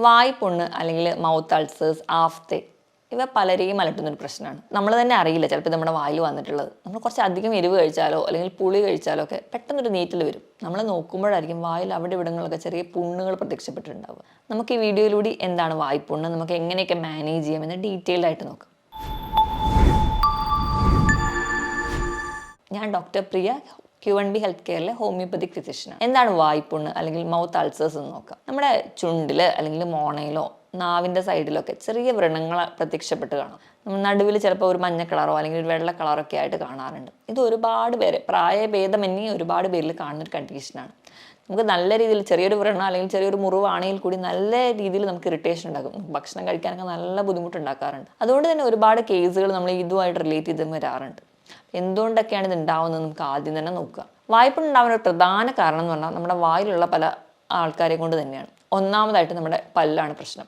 വായ്പുണ്ണ് അല്ലെങ്കിൽ mouth ulcers, ആഫ്തെ ഇവ പലരെയും അലട്ടുന്നൊരു പ്രശ്നമാണ്. നമ്മൾ തന്നെ അറിയില്ല ചിലപ്പോൾ നമ്മുടെ വായിൽ വന്നിട്ടുള്ളത്. നമ്മൾ കുറച്ച് അധികം എരിവ് കഴിച്ചാലോ അല്ലെങ്കിൽ പുളി കഴിച്ചാലോ ഒക്കെ പെട്ടെന്നൊരു നീറ്റൽ വരും. നമ്മൾ നോക്കുമ്പോഴായിരിക്കും വായിൽ അവിടെ ഇവിടങ്ങളിലൊക്കെ ചെറിയ പുണ്ണുകൾ പ്രത്യക്ഷപ്പെട്ടിട്ടുണ്ടാവുക. നമുക്ക് ഈ വീഡിയോയിലൂടെ എന്താണ് വായ്പുണ്ണ്, നമുക്ക് എങ്ങനെയൊക്കെ മാനേജ് ചെയ്യാമെന്ന് ഡീറ്റെയിൽഡ് ആയിട്ട് നോക്കാം. ഞാൻ ഡോക്ടർ പ്രിയ, Q&B ഹെൽത്ത് കെയറിലെ ഹോമിയോപ്പതിക് ഫിസിഷ്യനാണ്. എന്താണ് വായ്പുണ്ണ് അല്ലെങ്കിൽ മൗത്ത് അൾസേഴ്സ് എന്ന് നോക്കാം. നമ്മുടെ ചുണ്ടിൽ അല്ലെങ്കിൽ മോണയിലോ നാവിൻ്റെ സൈഡിലൊക്കെ ചെറിയ വ്രണങ്ങൾ പ്രത്യക്ഷപ്പെട്ട് കാണാം. നമ്മൾ നടുവിൽ ചിലപ്പോൾ ഒരു മഞ്ഞ കളറോ അല്ലെങ്കിൽ ഒരു വെള്ള കളറൊക്കെ ആയിട്ട് കാണാറുണ്ട്. ഇത് ഒരുപാട് പേര് പ്രായഭേദമന്യേ ഒരുപാട് പേരിൽ കാണുന്നൊരു കണ്ടീഷനാണ്. നമുക്ക് നല്ല രീതിയിൽ ചെറിയൊരു വ്രണം അല്ലെങ്കിൽ ചെറിയൊരു മുറിവാണെങ്കിൽ കൂടി നല്ല രീതിയിൽ നമുക്ക് ഇറിറ്റേഷൻ ഉണ്ടാകും. ഭക്ഷണം കഴിക്കാനൊക്കെ നല്ല ബുദ്ധിമുട്ടുണ്ടാക്കാറുണ്ട്. അതുകൊണ്ട് തന്നെ ഒരുപാട് കേസുകൾ നമ്മൾ ഇതുമായിട്ട് റിലേറ്റ് ചെയ്ത് വരാറുണ്ട്. എന്തുകൊണ്ടൊക്കെയാണ് ഇത് ഉണ്ടാവുന്നത് നമുക്ക് ആദ്യം തന്നെ നോക്കുക. വായ്പുണ്ടാവുന്ന ഒരു പ്രധാന കാരണം എന്ന് പറഞ്ഞാൽ നമ്മുടെ വായിലുള്ള പല ആൾക്കാരെ കൊണ്ട് തന്നെയാണ്. ഒന്നാമതായിട്ട് നമ്മുടെ പല്ലാണ് പ്രശ്നം.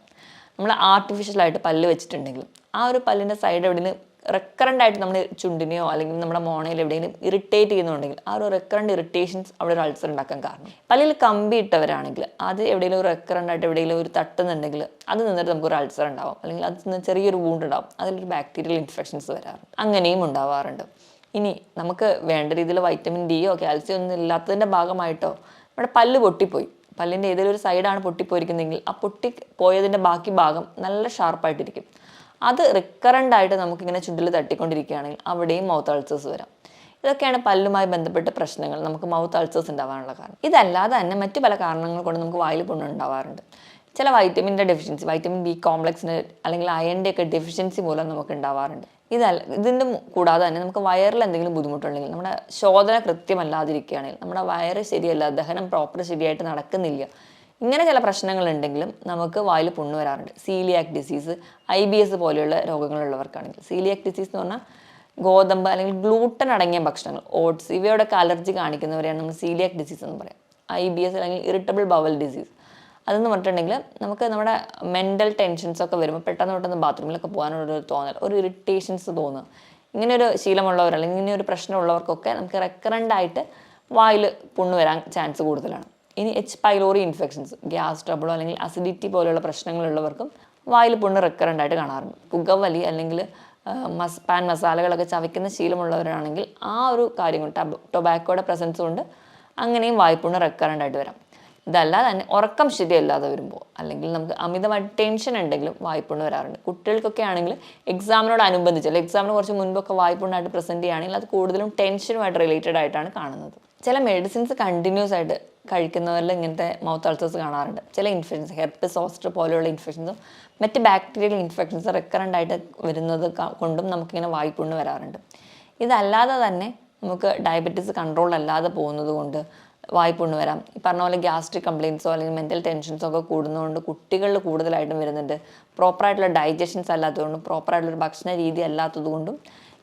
നമ്മൾ ആർട്ടിഫിഷ്യലായിട്ട് പല്ല് വെച്ചിട്ടുണ്ടെങ്കിൽ ആ ഒരു പല്ലിൻ്റെ സൈഡ് എവിടെയും റെക്കറൻ്റ് ആയിട്ട് നമ്മൾ ചുണ്ടിനെയോ അല്ലെങ്കിൽ നമ്മുടെ മോണയിൽ എവിടെയെങ്കിലും ഇറിറ്റേറ്റ് ചെയ്യുന്നുണ്ടെങ്കിൽ ആ ഒരു റെക്കറൻ്റ് ഇറിറ്റേഷൻസ് അവിടെ ഒരു അൾസർ ഉണ്ടാക്കാൻ കാരണം. പല്ലിൽ കമ്പി ഇട്ടവരാണെങ്കിൽ അത് എവിടെയെങ്കിലും ഒരു റെക്കറൻ്റ് ആയിട്ട് എവിടെയെങ്കിലും ഒരു തട്ടുന്നുണ്ടെങ്കിൽ അത് നിന്നിട്ട് നമുക്കൊരു അൾസർ ഉണ്ടാവും, അല്ലെങ്കിൽ അത് നിന്ന് ചെറിയൊരു വൂണ്ട് ഉണ്ടാവും, അതിലൊരു ബാക്ടീരിയൽ ഇൻഫെക്ഷൻസ് വരാറുണ്ട്. അങ്ങനെയും ഉണ്ടാവാറുണ്ട്. ഇനി നമുക്ക് വേണ്ട രീതിയിൽ വൈറ്റമിൻ ഡിയോ കാൽസ്യം ഒന്നും ഇല്ലാത്തതിൻ്റെ ഭാഗമായിട്ടോ നമ്മുടെ പല്ല് പൊട്ടിപ്പോയി, പല്ലിൻ്റെ ഏതെങ്കിലും ഒരു സൈഡാണ് പൊട്ടിപ്പോയിരിക്കുന്നതെങ്കിൽ ആ പൊട്ടിപ്പോയതിൻ്റെ ബാക്കി ഭാഗം നല്ല ഷാർപ്പായിട്ടിരിക്കും. അത് റിക്കറൻ്റ് ആയിട്ട് നമുക്കിങ്ങനെ ചുണ്ടിൽ തട്ടിക്കൊണ്ടിരിക്കുകയാണെങ്കിൽ അവിടെയും മൗത്ത് അൾസേഴ്സ് വരാം. ഇതൊക്കെയാണ് പല്ലുമായി ബന്ധപ്പെട്ട പ്രശ്നങ്ങൾ നമുക്ക് മൗത്ത് അൾസേഴ്സ് ഉണ്ടാവാനുള്ള കാരണം. ഇതല്ലാതെ തന്നെ മറ്റ് പല കാരണങ്ങൾ കൊണ്ട് നമുക്ക് വായിൽ പുണ്ണ് ഉണ്ടാവാറുണ്ട്. ചില വൈറ്റമിൻ്റെ ഡെഫിഷ്യൻസി, വൈറ്റമിൻ ബി കോംപ്ലക്സിന് അല്ലെങ്കിൽ അയണിൻ്റെ ഒക്കെ ഡെഫിഷ്യൻസി മൂലം നമുക്ക് ഉണ്ടാവാറുണ്ട്. ഇതിൻ്റെ കൂടാതെ തന്നെ നമുക്ക് വയറിൽ എന്തെങ്കിലും ബുദ്ധിമുട്ടുണ്ടെങ്കിൽ, നമ്മുടെ ശോധന കൃത്യമല്ലാതിരിക്കുകയാണെങ്കിൽ, നമ്മുടെ വയറ് ശരിയല്ല, ദഹനം പ്രോപ്പർ ശരിയായിട്ട് നടക്കുന്നില്ല, ഇങ്ങനെ ചില പ്രശ്നങ്ങളുണ്ടെങ്കിലും നമുക്ക് വായിൽ പുണ്ണ് വരാറുണ്ട്. സീലിയാക് ഡിസീസ്, IBS പോലെയുള്ള രോഗങ്ങളുള്ളവർക്കാണെങ്കിൽ. സീലിയാക് ഡിസീസ് എന്ന് പറഞ്ഞാൽ ഗോതമ്പ് അല്ലെങ്കിൽ ഗ്ലൂട്ടൻ അടങ്ങിയ ഭക്ഷണങ്ങൾ, ഓട്സ് ഇവയോടൊക്കെ അലർജി കാണിക്കുന്നവരെയാണ് നമ്മൾ സീലിയാക് ഡിസീസ് എന്ന് പറയാം. IBS അല്ലെങ്കിൽ ഇറിറ്റബിൾ ബവൽ ഡിസീസ് അതെന്ന് പറഞ്ഞിട്ടുണ്ടെങ്കിൽ നമുക്ക് നമ്മുടെ മെൻ്റൽ ടെൻഷൻസ് ഒക്കെ വരുമ്പോൾ പെട്ടെന്ന് ബാത്റൂമിലൊക്കെ പോകാനുള്ളൊരു തോന്നൽ, ഒരു ഇറിറ്റേഷൻസ് തോന്നുക, ഇങ്ങനെയൊരു ശീലമുള്ളവർ അല്ലെങ്കിൽ ഇങ്ങനെയൊരു പ്രശ്നമുള്ളവർക്കൊക്കെ നമുക്ക് റെക്കറൻ്റ് ആയിട്ട് വായിൽ പുണ്ണ് വരാൻ ചാൻസ് കൂടുതലാണ്. ഇനി H. പൈലോറി ഇൻഫെക്ഷൻസ്, ഗ്യാസ് ട്രബിളോ അല്ലെങ്കിൽ അസിഡിറ്റി പോലെയുള്ള പ്രശ്നങ്ങളുള്ളവർക്കും വായിൽ പുണ്ണ് റെക്കറൻ്റ് ആയിട്ട് കാണാറുണ്ട്. പുകവലി അല്ലെങ്കിൽ പാൻ മസാലകളൊക്കെ ചവയ്ക്കുന്ന ശീലമുള്ളവരാണെങ്കിൽ ആ ഒരു കാര്യം കൊണ്ട്, ടൊബാക്കോയുടെ പ്രസൻസ് കൊണ്ട് അങ്ങനെയും വായ്പുണ്ണ് റെക്കറൻ്റ് ആയിട്ട് വരാം. ഇതല്ലാതെ തന്നെ ഉറക്കം ശരിയല്ലാതെ വരുമ്പോൾ അല്ലെങ്കിൽ നമുക്ക് അമിതമായിട്ട് ടെൻഷൻ ഉണ്ടെങ്കിലും വായ്പുണ്ണ് വരാറുണ്ട്. കുട്ടികൾക്കൊക്കെ ആണെങ്കിൽ എക്സാമിനോടനുബന്ധിച്ച് അല്ലെങ്കിൽ എക്സാമിന് കുറച്ച് മുൻപൊക്കെ വായ്പുണ്ണായിട്ട് പ്രസൻറ്റ് ചെയ്യുകയാണെങ്കിൽ അത് കൂടുതലും ടെൻഷനുമായിട്ട് റിലേറ്റഡ് ആയിട്ടാണ് കാണുന്നത്. ചില മെഡിസിൻസ് കണ്ടിന്യൂസ് ആയിട്ട് കഴിക്കുന്നവരിൽ ഇങ്ങനത്തെ മൗത്ത് അൾസേഴ്സ് കാണാറുണ്ട്. ചില ഇൻഫെക്ഷൻസ്, ഹെർപ്പിസ് സോസ്റ്റർ പോലെയുള്ള ഇൻഫെക്ഷൻസും മറ്റ് ബാക്ടീരിയൽ ഇൻഫെക്ഷൻസ് റെക്കറൻ്റ് ആയിട്ട് വരുന്നത് കൊണ്ടും നമുക്കിങ്ങനെ വായ്പുണ്ണ് വരാറുണ്ട്. ഇതല്ലാതെ തന്നെ നമുക്ക് ഡയബറ്റീസ് കൺട്രോൾ അല്ലാതെ പോകുന്നത് കൊണ്ട് വായ്പുണ്ണ് വരാം. ഈ പറഞ്ഞ പോലെ ഗ്യാസ്ട്രിക് കംപ്ലയിൻസോ അല്ലെങ്കിൽ മെൻ്റൽ ടെൻഷൻസോ ഒക്കെ കൂടുന്നതുകൊണ്ട് കുട്ടികളിൽ കൂടുതലായിട്ടും വരുന്നുണ്ട്. പ്രോപ്പറായിട്ടുള്ള ഡൈജഷൻസ് അല്ലാത്തതുകൊണ്ടും പ്രോപ്പറായിട്ടുള്ളൊരു ഭക്ഷണ രീതി അല്ലാത്തതുകൊണ്ടും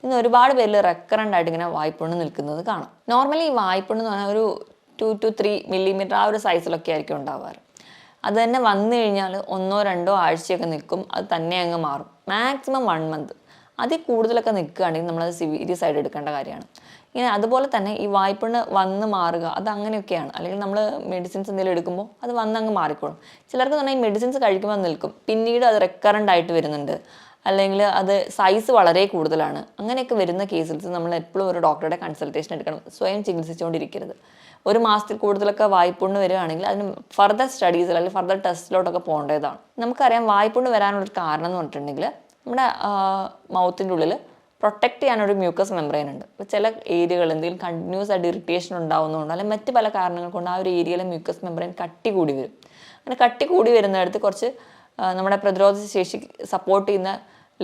ഇന്ന് ഒരുപാട് പേരിൽ റെക്കറൻ്റ് ആയിട്ട് ഇങ്ങനെ വായ്പുണ്ണ് നിൽക്കുന്നത് കാണാം. നോർമലി ഈ വായ്പുണ്ണ് എന്ന് പറഞ്ഞാൽ ഒരു 2 to 3 മില്ലിമീറ്റർ ആ ഒരു സൈസിലൊക്കെ ആയിരിക്കും ഉണ്ടാവാറ്. അത് തന്നെ വന്നു കഴിഞ്ഞാൽ 1-2 ആഴ്ചയൊക്കെ നിൽക്കും, അത് തന്നെ അങ്ങ് മാറും. Maximum 1 month. അതിൽ കൂടുതലൊക്കെ നിൽക്കുകയാണെങ്കിൽ നമ്മളത് സീരിയസ് ആയിട്ട് എടുക്കേണ്ട കാര്യമാണ്. ഇങ്ങനെ അതുപോലെ തന്നെ ഈ വായ്പുണ്ണ് വന്ന് മാറുക അത് അങ്ങനെയൊക്കെയാണ്. അല്ലെങ്കിൽ നമ്മൾ മെഡിസിൻസ് എന്തെങ്കിലും എടുക്കുമ്പോൾ അത് വന്നങ്ങ് മാറിക്കോളും. ചിലർക്ക് പറഞ്ഞാൽ ഈ മെഡിസിൻസ് കഴിക്കുമ്പോൾ നിൽക്കും, പിന്നീട് അത് റെക്കറൻ്റ് ആയിട്ട് വരുന്നുണ്ട്, അല്ലെങ്കിൽ അത് സൈസ് വളരെ കൂടുതലാണ്. അങ്ങനെയൊക്കെ വരുന്ന കേസിൽ നമ്മൾ എപ്പോഴും ഒരു ഡോക്ടറുടെ കൺസൾട്ടേഷൻ എടുക്കണം. സ്വയം ചികിത്സിച്ചുകൊണ്ടിരിക്കരുത്. 1 മാസത്തിൽ കൂടുതലൊക്കെ വായ്പുണ്ണ് വരികയാണെങ്കിൽ അതിന് ഫർദർ സ്റ്റഡീസിൽ അല്ലെങ്കിൽ ഫർദർ ടെസ്റ്റിലോട്ടൊക്കെ പോകേണ്ടതാണ്. നമുക്കറിയാം വായ്പുണ്ണ് വരാനുള്ളൊരു കാരണം എന്ന് പറഞ്ഞിട്ടുണ്ടെങ്കിൽ നമ്മുടെ മൗത്തിൻ്റെ ഉള്ളിൽ പ്രൊട്ടക്റ്റ് ചെയ്യാനൊരു മ്യൂക്കസ് മെംബ്രെയിൻ ഉണ്ട്. അപ്പോൾ ചില ഏരിയകൾ എന്തെങ്കിലും കണ്ടിന്യൂസ് ആയിട്ട് ഇറിറ്റേഷൻ ഉണ്ടാകുന്നതുകൊണ്ട് അല്ലെങ്കിൽ മറ്റ് പല കാരണങ്ങൾ കൊണ്ട് ആ ഒരു ഏരിയയിലെ മ്യൂക്കസ് മെംബ്രെയിൻ കട്ടി കൂടി വരും. അങ്ങനെ കട്ടി കൂടി വരുന്നിടത്ത് കുറച്ച് നമ്മുടെ പ്രതിരോധ ശേഷി സപ്പോർട്ട് ചെയ്യുന്ന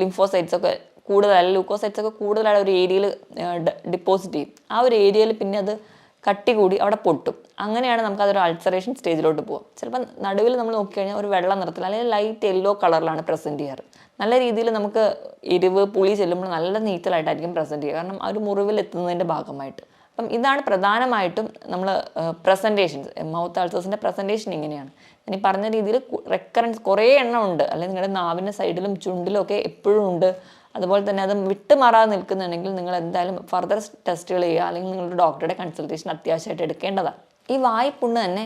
ലിംഫോസൈറ്റ്സ് ഒക്കെ കൂടുതലായി, ലൂക്കോസൈറ്റ്സ് ഒക്കെ കൂടുതലായി ഒരു ഏരിയയിൽ ഡിപ്പോസിറ്റ് ചെയ്യും. ആ ഒരു ഏരിയയിൽ പിന്നെ അത് കട്ടി കൂടി അവിടെ പൊട്ടും. അങ്ങനെയാണ് നമുക്കതൊരു അൾസറേഷൻ സ്റ്റേജിലോട്ട് പോകും. ചിലപ്പോൾ നടുവിൽ നമ്മൾ നോക്കിക്കഴിഞ്ഞാൽ ഒരു വെള്ള നിറത്തിൽ അല്ലെങ്കിൽ ലൈറ്റ് യെല്ലോ കളറിലാണ് പ്രസൻറ്റ് ചെയ്യാറ്. നല്ല രീതിയിൽ നമുക്ക് എരിവ് പുളി ചെല്ലുമ്പോൾ നല്ല നീറ്റലായിട്ടായിരിക്കും പ്രസൻറ്റ് ചെയ്യുക, കാരണം ആ ഒരു മുറിവിൽ എത്തുന്നതിൻ്റെ ഭാഗമായിട്ട്. അപ്പം ഇതാണ് പ്രധാനമായിട്ടും നമ്മൾ പ്രസൻറ്റേഷൻസ്, മൗത്ത് അൾസേഴ്സിൻ്റെ പ്രസൻറ്റേഷൻ ഇങ്ങനെയാണ്. ഇനി പറഞ്ഞ രീതിയിൽ റെക്കറൻസ് കുറേ എണ്ണം ഉണ്ട്, അല്ലെങ്കിൽ നിങ്ങളുടെ നാവിൻ്റെ സൈഡിലും ചുണ്ടിലും ഒക്കെ എപ്പോഴും ഉണ്ട്. അതുപോലെ തന്നെ അത് വിട്ടുമാറാതെ നിൽക്കുന്നുണ്ടെങ്കിൽ നിങ്ങൾ എന്തായാലും ഫർദർ ടെസ്റ്റുകൾ ചെയ്യുക, അല്ലെങ്കിൽ നിങ്ങളുടെ ഡോക്ടറുടെ കൺസൾട്ടേഷൻ അത്യാവശ്യമായിട്ട് എടുക്കേണ്ടതാണ്. ഈ വായ്പുണ്ണ് തന്നെ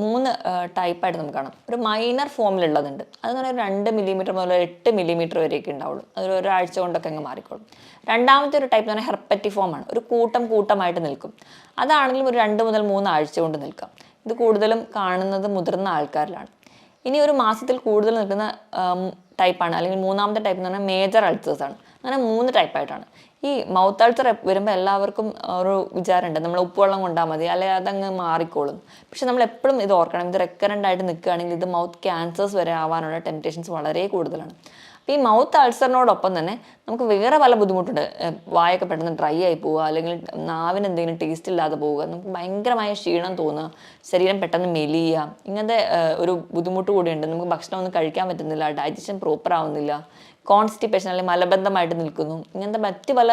മൂന്ന് ടൈപ്പായിട്ട് നമുക്ക് കാണാം. ഒരു മൈനർ ഫോമിലുള്ളതുണ്ട്, അതെന്ന് പറഞ്ഞാൽ 2 മില്ലിമീറ്റർ മുതൽ 8 മില്ലിമീറ്റർ വരെയൊക്കെ ഉണ്ടാവുള്ളൂ. അതൊരു ഒരാഴ്ച കൊണ്ടൊക്കെ അങ്ങ് മാറിക്കോളും. രണ്ടാമത്തെ ഒരു ടൈപ്പ് എന്ന് പറഞ്ഞാൽ ഹെർപ്പറ്റി ഫോമാണ്. ഒരു കൂട്ടമായിട്ട് നിൽക്കും. അതാണെങ്കിലും ഒരു 2 മുതൽ 3 ആഴ്ച കൊണ്ട് നിൽക്കാം. ഇത് കൂടുതലും കാണുന്നത് മുതിർന്ന ആൾക്കാരിലാണ്. ഇനി ഒരു മാസത്തിൽ കൂടുതൽ നിൽക്കുന്ന ടൈപ്പാണ്, അല്ലെങ്കിൽ മൂന്നാമത്തെ ടൈപ്പ് എന്ന് പറഞ്ഞാൽ മേജർ അൾസേഴ്സ് ആണ്. അങ്ങനെ 3 ടൈപ്പായിട്ടാണ്. ഈ മൗത്ത് അൾസർ വരുമ്പോൾ എല്ലാവർക്കും ഒരു വിചാരമുണ്ട്, നമ്മൾ ഉപ്പുവെള്ളം കൊണ്ടാൽ മതി, അല്ലെങ്കിൽ അതങ്ങ് മാറിക്കോളും. പക്ഷെ നമ്മൾ എപ്പോഴും ഇത് ഓർക്കണം, ഇത് റെക്കറൻ്റ് ആയിട്ട് നിൽക്കുകയാണെങ്കിൽ ഇത് മൗത്ത് ക്യാൻസേഴ്സ് വരെ ആവാനുള്ള ടെംപ്റ്റേഷൻസ് വളരെ കൂടുതലാണ്. അപ്പോൾ ഈ മൗത്ത് അൾസറിനോടൊപ്പം തന്നെ നമുക്ക് വേറെ പല ബുദ്ധിമുട്ടുണ്ട്. വായൊക്കെ പെട്ടെന്ന് ഡ്രൈ ആയി പോവുക, അല്ലെങ്കിൽ നാവിന് എന്തെങ്കിലും ടേസ്റ്റ് ഇല്ലാതെ പോവുക, നമുക്ക് ഭയങ്കരമായ ക്ഷീണം തോന്നുക, ശരീരം പെട്ടെന്ന് മെലിയുക, ഇങ്ങനത്തെ ഒരു ബുദ്ധിമുട്ട് കൂടിയുണ്ട്. നമുക്ക് ഭക്ഷണം ഒന്നും കഴിക്കാൻ പറ്റുന്നില്ല, ഡൈജഷൻ പ്രോപ്പർ ആവുന്നില്ല, കോൺസ്റ്റിപ്പേഷൻ അല്ലെങ്കിൽ മലബന്ധമായിട്ട് നിൽക്കുന്നു. ഇങ്ങനത്തെ മറ്റ് പല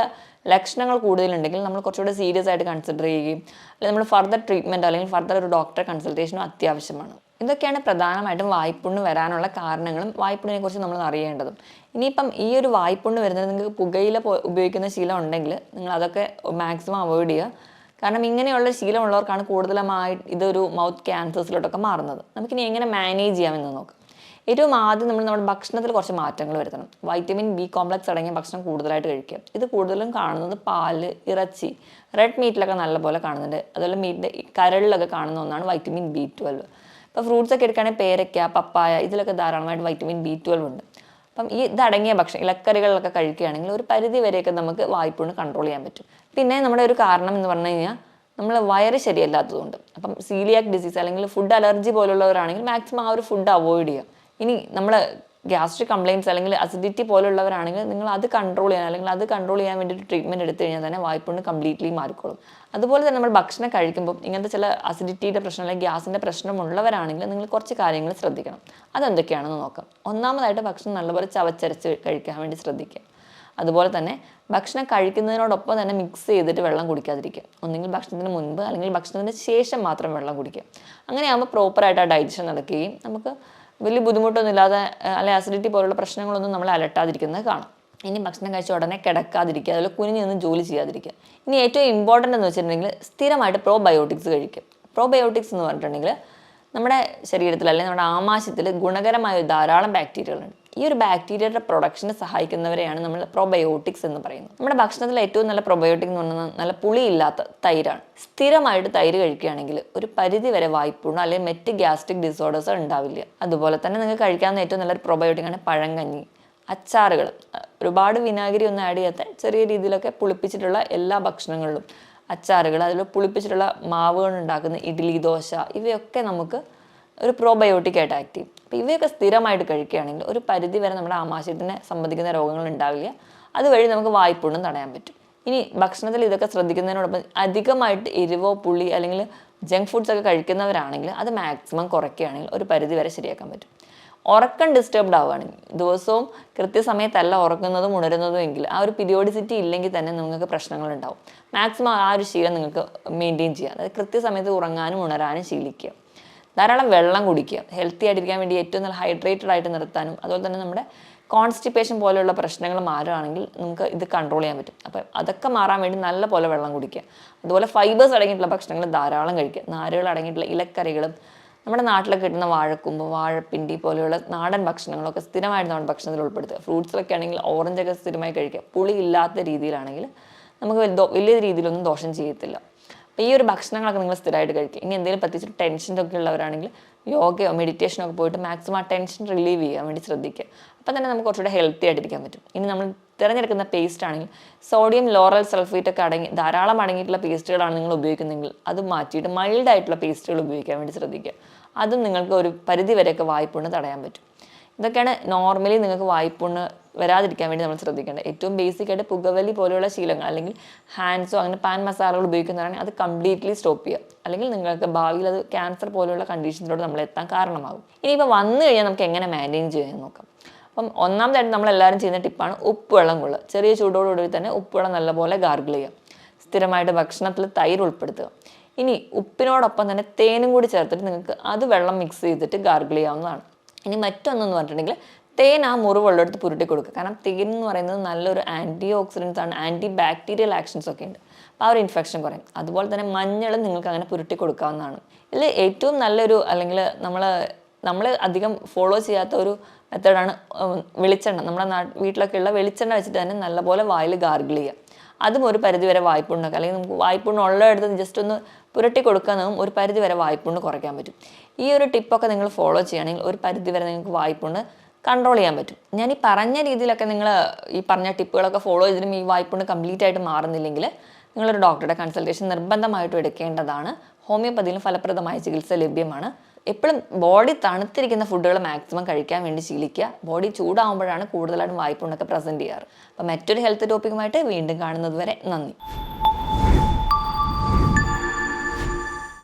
ലക്ഷണങ്ങൾ കൂടുതലുണ്ടെങ്കിൽ നമ്മൾ കുറച്ചുകൂടെ സീരിയസ് ആയിട്ട് കൺസിഡർ ചെയ്യുകയും അല്ലെങ്കിൽ നമ്മൾ ഫർദർ ട്രീറ്റ്മെൻറ്റോ അല്ലെങ്കിൽ ഫർദർ ഒരു ഡോക്ടറെ കൺസൾട്ടേഷനോ അത്യാവശ്യമാണ്. ഇതൊക്കെയാണ് പ്രധാനമായിട്ടും വായ്പുണ്ണ് വരാനുള്ള കാരണങ്ങളും വായ്പുണ്ണിനെ കുറിച്ച് നമ്മൾ അറിയേണ്ടതും. ഇനിയിപ്പം ഈ ഒരു വായ്പുണ്ണ് വരുന്നത് നിങ്ങൾക്ക് പുകയില ഉപയോഗിക്കുന്ന ശീലം ഉണ്ടെങ്കിൽ നിങ്ങൾ അതൊക്കെ മാക്സിമം അവോയ്ഡ് ചെയ്യുക. കാരണം ഇങ്ങനെയുള്ള ശീലമുള്ളവർക്കാണ് കൂടുതലുമായി ഇതൊരു മൗത്ത് ക്യാൻസേഴ്സിലോട്ടൊക്കെ മാറുന്നത്. നമുക്കിനി എങ്ങനെ മാനേജ് ചെയ്യാമെന്ന് നോക്കാം. ഏറ്റവും ആദ്യം നമ്മൾ നമ്മുടെ ഭക്ഷണത്തിൽ കുറച്ച് മാറ്റങ്ങൾ വരുത്തണം. വൈറ്റമിൻ ബി കോംപ്ലക്സ് അടങ്ങിയ ഭക്ഷണം കൂടുതലായിട്ട് കഴിക്കുക. ഇത് കൂടുതലും കാണുന്നത് പാല്, ഇറച്ചി, റെഡ് മീറ്റിലൊക്കെ നല്ലപോലെ കാണുന്നുണ്ട്. അതുപോലെ മീറ്റിൻ്റെ കരളിലൊക്കെ കാണുന്ന ഒന്നാണ് വൈറ്റമിൻ B12. ഇപ്പോൾ ഫ്രൂട്ട്സ് ഒക്കെ എടുക്കുകയാണെങ്കിൽ പേരയ്ക്ക, പപ്പായ, ഇതിലൊക്കെ ധാരാളമായിട്ട് വൈറ്റമിൻ B12 ഉണ്ട്. അപ്പം ഇതടങ്ങിയ ഭക്ഷണം ഇലക്കറികളിലൊക്കെ കഴിക്കുകയാണെങ്കിൽ ഒരു പരിധി വരെയൊക്കെ നമുക്ക് വായ്പുണ്ണ് കൺട്രോൾ ചെയ്യാൻ പറ്റും. പിന്നെ നമ്മുടെ ഒരു കാരണം എന്ന് പറഞ്ഞു കഴിഞ്ഞാൽ നമ്മൾ വയറ് ശരിയല്ലാത്തതുകൊണ്ട്. അപ്പം സീലിയാക് ഡിസീസ് അല്ലെങ്കിൽ ഫുഡ് അലർജി പോലുള്ളവരാണെങ്കിൽ മാക്സിമം ആ ഒരു ഫുഡ് അവോയ്ഡ് ചെയ്യുക. ഇനി നമ്മൾ ഗ്യാസ്ട്രിക് കംപ്ലയിൻറ്റ്സ് അല്ലെങ്കിൽ അസിഡിറ്റി പോലുള്ളവരാണെങ്കിൽ നിങ്ങൾ അത് കൺട്രോൾ ചെയ്യാൻ അല്ലെങ്കിൽ അത് കൺട്രോൾ ചെയ്യാൻ വേണ്ടിയിട്ട് ട്രീറ്റ്മെൻറ്റ് എടുത്തു കഴിഞ്ഞാൽ തന്നെ വായ്പുണ്ണ് കംപ്ലീറ്റ്ലി മാറിക്കോളും. അതുപോലെ തന്നെ നമ്മൾ ഭക്ഷണം കഴിക്കുമ്പോൾ ഇങ്ങനത്തെ ചില അസിഡിറ്റിയുടെ പ്രശ്നം അല്ലെങ്കിൽ ഗ്യാസിൻ്റെ പ്രശ്നമുള്ളവരാണെങ്കിൽ നിങ്ങൾ കുറച്ച് കാര്യങ്ങൾ ശ്രദ്ധിക്കണം. അതെന്തൊക്കെയാണെന്ന് നോക്കാം. ഒന്നാമതായിട്ട് ഭക്ഷണം നല്ലപോലെ ചവച്ചരച്ച് കഴിക്കാൻ വേണ്ടി ശ്രദ്ധിക്കുക. അതുപോലെ തന്നെ ഭക്ഷണം കഴിക്കുന്നതിനോടൊപ്പം തന്നെ മിക്സ് ചെയ്തിട്ട് വെള്ളം കുടിക്കാതിരിക്കുക. ഒന്നെങ്കിൽ ഭക്ഷണത്തിന് മുൻപ് അല്ലെങ്കിൽ ഭക്ഷണത്തിന് ശേഷം മാത്രം വെള്ളം കുടിക്കുക. അങ്ങനെയാകുമ്പോൾ പ്രോപ്പറായിട്ട് ആ ഡൈജഷൻ നടക്കുകയും നമുക്ക് വലിയ ബുദ്ധിമുട്ടൊന്നും ഇല്ലാതെ അല്ലെങ്കിൽ അസിഡിറ്റി പോലുള്ള പ്രശ്നങ്ങളൊന്നും നമ്മളെ അലട്ടാതിരിക്കുന്നത് കാണാം. ഇനി ഭക്ഷണം കഴിച്ച ഉടനെ കിടക്കാതിരിക്കുക, അതുപോലെ കുനിഞ്ഞ് നിന്ന് ജോലി ചെയ്യാതിരിക്കുക. ഇനി ഏറ്റവും ഇമ്പോർട്ടൻ്റ് എന്ന് വെച്ചിട്ടുണ്ടെങ്കിൽ സ്ഥിരമായിട്ട് പ്രോബയോട്ടിക്സ് കഴിക്കുക. പ്രോബയോട്ടിക്സ് എന്ന് പറഞ്ഞിട്ടുണ്ടെങ്കിൽ നമ്മുടെ ശരീരത്തിൽ അല്ലെങ്കിൽ നമ്മുടെ ആമാശയത്തിൽ ഗുണകരമായ ധാരാളം ബാക്ടീരിയകളുണ്ട്. ഈ ഒരു ബാക്ടീരിയയുടെ പ്രൊഡക്ഷന് സഹായിക്കുന്നവരെയാണ് നമ്മൾ പ്രോബയോട്ടിക്സ് എന്ന് പറയുന്നത്. നമ്മുടെ ഭക്ഷണത്തിൽ ഏറ്റവും നല്ല പ്രോബയോട്ടിക് എന്ന് പറഞ്ഞാൽ നല്ല പുളിയില്ലാത്ത തൈരാണ്. സ്ഥിരമായിട്ട് തൈര് കഴിക്കുകയാണെങ്കിൽ ഒരു പരിധി വരെ വായ്പുണ്ണ് അല്ലെങ്കിൽ മറ്റ് ഗ്യാസ്ട്രിക് ഡിസോർഡേഴ്സ് ഉണ്ടാവില്ല. അതുപോലെ തന്നെ നിങ്ങൾക്ക് കഴിക്കാവുന്ന ഏറ്റവും നല്ലൊരു പ്രോബയോട്ടിക്കാണ് പഴങ്കഞ്ഞി, അച്ചാറുകൾ, ഒരുപാട് വിനാഗിരി ഒന്നും ആഡ് ചെയ്യാത്ത ചെറിയ രീതിയിലൊക്കെ പുളിപ്പിച്ചിട്ടുള്ള എല്ലാ ഭക്ഷണങ്ങളിലും അച്ചാറുകൾ, അതിൽ പുളിപ്പിച്ചിട്ടുള്ള മാവുകൾ ഉണ്ടാക്കുന്ന ഇഡ്ഡലി, ദോശ, ഇവയൊക്കെ നമുക്ക് ഒരു പ്രോബയോട്ടിക് ആയിട്ട് ആക്ട് ചെയ്യും. അപ്പോൾ ഇവയൊക്കെ സ്ഥിരമായിട്ട് കഴിക്കുകയാണെങ്കിൽ ഒരു പരിധി വരെ നമ്മുടെ ആമാശയത്തിനെ സംബന്ധിക്കുന്ന രോഗങ്ങൾ ഉണ്ടാവില്ല. അതുവഴി നമുക്ക് വായ്പുണ്ണം തടയാൻ പറ്റും. ഇനി ഭക്ഷണത്തിൽ ഇതൊക്കെ ശ്രദ്ധിക്കുന്നതിനോടൊപ്പം അധികമായിട്ട് എരിവോ പുളി അല്ലെങ്കിൽ ജങ്ക് ഫുഡ്സ് ഒക്കെ കഴിക്കുന്നവരാണെങ്കിൽ അത് മാക്സിമം കുറയ്ക്കുകയാണെങ്കിൽ ഒരു പരിധി വരെ ശരിയാക്കാൻ പറ്റും. ഉറക്കം ഡിസ്റ്റർബ്ഡ് ആവുകയാണെങ്കിൽ ദിവസവും കൃത്യസമയത്തല്ല ഉറങ്ങുന്നതും ഉണരുന്നതും എങ്കിൽ ആ ഒരു പീരിയോഡിസിറ്റി ഇല്ലെങ്കിൽ തന്നെ നിങ്ങൾക്ക് പ്രശ്നങ്ങളുണ്ടാവും. മാക്സിമം ആ ഒരു ശീലം നിങ്ങൾക്ക് മെയിൻറ്റെയിൻ ചെയ്യുക. അതായത് കൃത്യസമയത്ത് ഉറങ്ങാനും ഉണരാനും ശീലിക്കുക. ധാരാളം വെള്ളം കുടിക്കുക. ഹെൽത്തി ആയിട്ടിരിക്കാൻ വേണ്ടി ഏറ്റവും നല്ല ഹൈഡ്രേറ്റഡ് ആയിട്ട് നിർത്താനും അതുപോലെ തന്നെ നമ്മുടെ കോൺസ്റ്റിപ്പേഷൻ പോലെയുള്ള പ്രശ്നങ്ങൾ മാറുകയാണെങ്കിൽ നമുക്ക് ഇത് കൺട്രോൾ ചെയ്യാൻ പറ്റും. അപ്പോൾ അതൊക്കെ മാറാൻ വേണ്ടി നല്ല പോലെ വെള്ളം കുടിക്കുക. അതുപോലെ ഫൈബേഴ്സ് അടങ്ങിയിട്ടുള്ള ഭക്ഷണങ്ങൾ ധാരാളം കഴിക്കുക. നാരുകൾ അടങ്ങിയിട്ടുള്ള ഇലക്കറികളും നമ്മുടെ നാട്ടിലൊക്കെ കിട്ടുന്ന വാഴക്കൂമ്പ്, വാഴപ്പിണ്ടി പോലെയുള്ള നാടൻ ഭക്ഷണങ്ങളൊക്കെ സ്ഥിരമായിട്ട് നമ്മുടെ ഭക്ഷണത്തിൽ ഉൾപ്പെടുത്തുക. ഫ്രൂട്ട്സിലൊക്കെ ആണെങ്കിൽ ഓറഞ്ചൊക്കെ സ്ഥിരമായി കഴിക്കുക. പുളി ഇല്ലാത്ത രീതിയിലാണെങ്കിൽ നമുക്ക് വലിയ രീതിയിലൊന്നും ദോഷം ചെയ്യത്തില്ല. അപ്പോൾ ഈ ഒരു ഭക്ഷണങ്ങളൊക്കെ നിങ്ങൾ സ്ഥിരമായിട്ട് കഴിക്കുക. ഇനി എന്തെങ്കിലും പ്രത്യേകിച്ച് ടെൻഷനൊക്കെ ഉള്ളവരാണെങ്കിൽ യോഗയോ മെഡിറ്റേഷനോ ഒക്കെ പോയിട്ട് മാക്സിമം ആ ടെൻഷൻ റിലീവ് ചെയ്യാൻ വേണ്ടി ശ്രദ്ധിക്കുക. അപ്പോൾ തന്നെ നമുക്ക് കുറച്ചുകൂടെ ഹെൽത്തി ആയിട്ടിരിക്കാൻ പറ്റും. ഇനി നമ്മൾ തിരഞ്ഞെടുക്കുന്ന പേസ്റ്റ് ആണെങ്കിൽ സോഡിയം ലോറൽ സൾഫേറ്റ് ഒക്കെ ധാരാളം അടങ്ങിയിട്ടുള്ള പേസ്റ്റുകളാണ് നിങ്ങൾ ഉപയോഗിക്കുന്നതെങ്കിൽ അത് മാറ്റിയിട്ട് മൈൽഡ് ആയിട്ടുള്ള പേസ്റ്റുകൾ ഉപയോഗിക്കാൻ വേണ്ടി ശ്രദ്ധിക്കുക. അതും നിങ്ങൾക്ക് ഒരു പരിധി വരെയൊക്കെ വായ്പുണ്ണ് തടയാൻ പറ്റും. ഇതൊക്കെയാണ് നോർമലി നിങ്ങൾക്ക് വായ്പുണ്ണ് വരാതിരിക്കാൻ വേണ്ടി നമ്മൾ ശ്രദ്ധിക്കേണ്ടത്. ഏറ്റവും ബേസിക് ആയിട്ട് പുകവലി പോലെയുള്ള ശീലങ്ങൾ അല്ലെങ്കിൽ ഹാൻഡ്സോ അങ്ങനെ പാൻ മസാലകൾ ഉപയോഗിക്കുന്നതാണെങ്കിൽ അത് കംപ്ലീറ്റ്ലി സ്റ്റോപ്പ് ചെയ്യുക. അല്ലെങ്കിൽ നിങ്ങൾക്ക് ഭാവിയിൽ അത് ക്യാൻസർ പോലെയുള്ള കണ്ടീഷൻസിലോട്ട് നമ്മൾ എത്താൻ കാരണമാകും. ഇനിയിപ്പോൾ വന്നു കഴിഞ്ഞാൽ നമുക്ക് എങ്ങനെ മാനേജ് ചെയ്യാൻ നോക്കാം. അപ്പം ഒന്നാമതായിട്ട് നമ്മളെല്ലാവരും ചെയ്യുന്ന ടിപ്പാണ് ഉപ്പുവെള്ളം കൊള്ളുക. ചെറിയ ചൂടോടുകൂടി തന്നെ ഉപ്പുവെള്ളം നല്ലപോലെ ഗാർഗിൾ ചെയ്യുക. സ്ഥിരമായിട്ട് ഭക്ഷണത്തിൽ തൈര് ഉൾപ്പെടുത്തുക. ഇനി ഉപ്പിനോടൊപ്പം തന്നെ തേനും കൂടി ചേർത്തിട്ട് നിങ്ങൾക്ക് അത് വെള്ളം മിക്സ് ചെയ്തിട്ട് ഗാർഗിൾ ചെയ്യാവുന്നതാണ്. ഇനി മറ്റൊന്നെന്ന് പറഞ്ഞിട്ടുണ്ടെങ്കിൽ തേൻ ആ മുറിവുള്ള എടുത്ത് പുരുട്ടി കൊടുക്കുക. കാരണം തേൻ എന്ന് പറയുന്നത് നല്ലൊരു ആൻറ്റി ഓക്സിഡൻസ് ആണ്, ആൻറ്റി ബാക്ടീരിയൽ ആക്ഷൻസ് ഒക്കെ ഉണ്ട്. അപ്പോൾ ആ ഒരു ഇൻഫെക്ഷൻ കുറയും. അതുപോലെ തന്നെ മഞ്ഞൾ നിങ്ങൾക്ക് അങ്ങനെ പുരട്ടി കൊടുക്കാവുന്നതാണ്. ഇതിൽ ഏറ്റവും നല്ലൊരു അല്ലെങ്കിൽ നമ്മൾ അധികം ഫോളോ ചെയ്യാത്ത ഒരു മെത്തേഡാണ് വെളിച്ചെണ്ണ. നമ്മുടെ വീട്ടിലൊക്കെ ഉള്ള വെളിച്ചെണ്ണ വെച്ചിട്ട് തന്നെ നല്ലപോലെ വായിൽ ഗാർഗിൾ ചെയ്യുക. അതും ഒരു പരിധിവരെ വായ്പുണ്ണൊക്കെ, അല്ലെങ്കിൽ നമുക്ക് വായ്പുണ്ണ് ഉള്ളയിടത്ത് ജസ്റ്റ് ഒന്ന് പുരട്ടി കൊടുക്കാനും ഒരു പരിധിവരെ വായ്പുണ്ണ് കുറയ്ക്കാൻ പറ്റും. ഈ ഒരു ടിപ്പൊക്കെ നിങ്ങൾ ഫോളോ ചെയ്യുകയാണെങ്കിൽ ഒരു പരിധിവരെ നിങ്ങൾക്ക് വായ്പുണ്ണ് കൺട്രോൾ ചെയ്യാൻ പറ്റും. ഞാൻ ഈ പറഞ്ഞ രീതിയിലൊക്കെ നിങ്ങൾ ഈ പറഞ്ഞ ടിപ്പുകളൊക്കെ ഫോളോ ചെയ്തിട്ടും ഈ വായ്പുണ്ണ് കംപ്ലീറ്റ് ആയിട്ട് മാറുന്നില്ലെങ്കിൽ നിങ്ങളൊരു ഡോക്ടറുടെ കൺസൾട്ടേഷൻ നിർബന്ധമായിട്ടും എടുക്കേണ്ടതാണ്. ഹോമിയോപ്പതിയിലും ഫലപ്രദമായ ചികിത്സ ലഭ്യമാണ്. എപ്പോഴും ബോഡി തണുത്തിരിക്കുന്ന ഫുഡുകൾ മാക്സിമം കഴിക്കാൻ വേണ്ടി ശീലിക്കുക. ബോഡി ചൂടാകുമ്പോഴാണ് കൂടുതലായിട്ടും വായ്പുണ്ണൊക്കെ പ്രസൻറ്റ് ചെയ്യാറ്. അപ്പോൾ മറ്റൊരു ഹെൽത്ത് ടോപ്പിക്കുമായിട്ട് വീണ്ടും കാണുന്നത് വരെ നന്ദി.